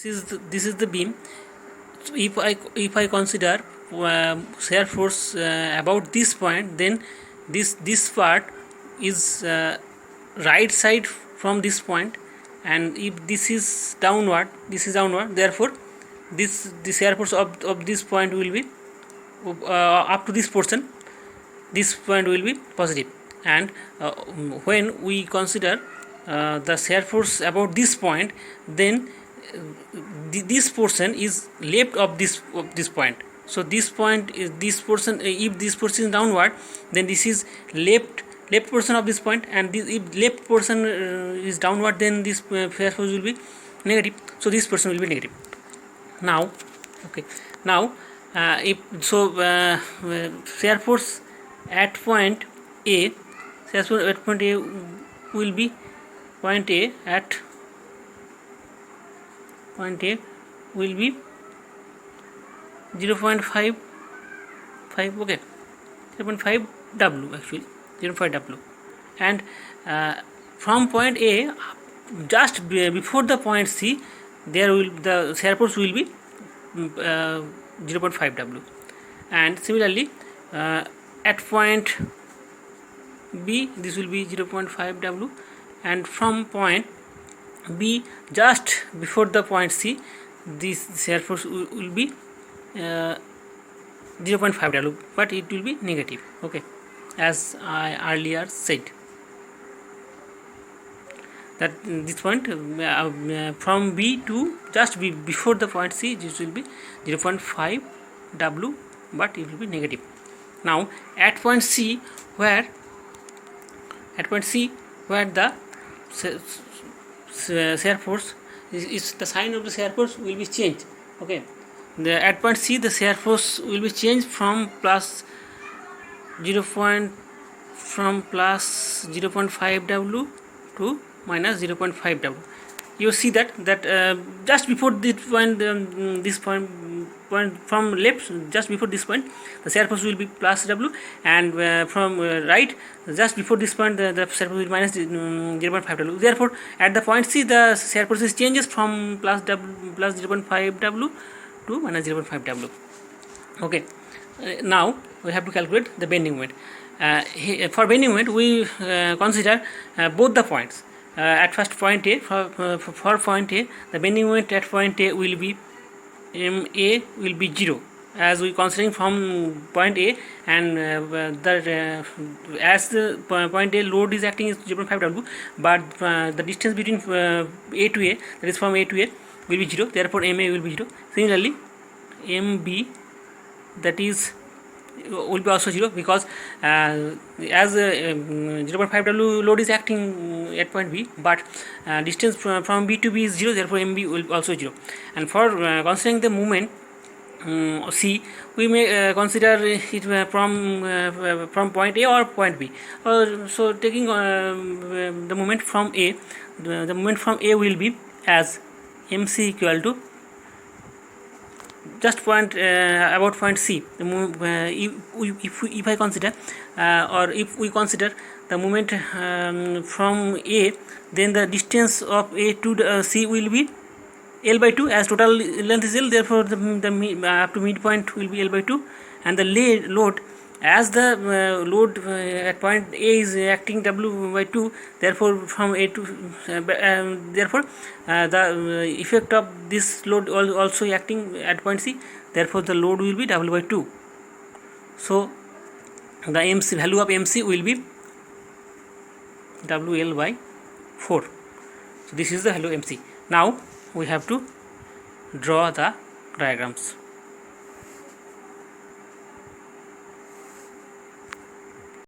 This is the beam. So if I consider shear force about this point, then this part is right side from this point, and if this is downward, therefore this shear force of this point will be up to this portion, this point will be positive. And when we consider the shear force about this point, then this portion is left of this point. So this point is this portion. If this portion is downward, then this is left portion of this point, and if left portion is downward, then this shear force will be negative. So this portion will be negative. Now, okay. Now, if so, shear force at point A, shear force at point A will be point A at point A will be 0.5, okay, 0.5 W actually, 0.5 W, and from point A just before the point C, there will the shear force will be 0.5 W, and similarly at point B this will be 0.5 W, and from point B just before the point C, this shear force will be 0.5 W, but it will be negative, okay, as I earlier said, that this point from B to just before the point C, this will be 0.5 W, but it will be negative. Now at point C, where the shear force is the sign of the shear force will be changed, okay. At point C, the shear force will be changed from plus 0.5 W to minus 0.5 W. You see that just before this point, from left, just before this point, the shear force will be plus W, and from right, just before this point, the shear force will be minus 0.5 W. Therefore, at the point C, the shear force changes from plus 0.5 W to minus 0.5 W. Okay. Now we have to calculate the bending moment. For bending moment, we consider both the points. At first point A, for point A, the bending moment at point A will be MA will be 0, as we considering from point A, and as the point A load is acting is 0.5 W, but the distance between A to A, that is from A to A, will be 0. Therefore MA will be 0. Similarly, MB, that is will be also 0, because as 0.5 W load is acting at point B, but distance from B to B is 0, therefore MB will be also 0. And for considering the moment C, we may consider it from point A or point B. So taking the moment from A, the moment from A will be as MC equal to just point about point C. If I consider or if we consider the moment from A, then the distance of A to C will be L by 2, as total length is L. Therefore the up to midpoint will be L by 2, and the load, as the load at point A is acting W by 2, therefore from A to therefore the effect of this load also acting at point C, therefore the load will be W by 2. So the MC value of MC will be WL by 4. So this is the value MC. Now we have to draw the diagrams.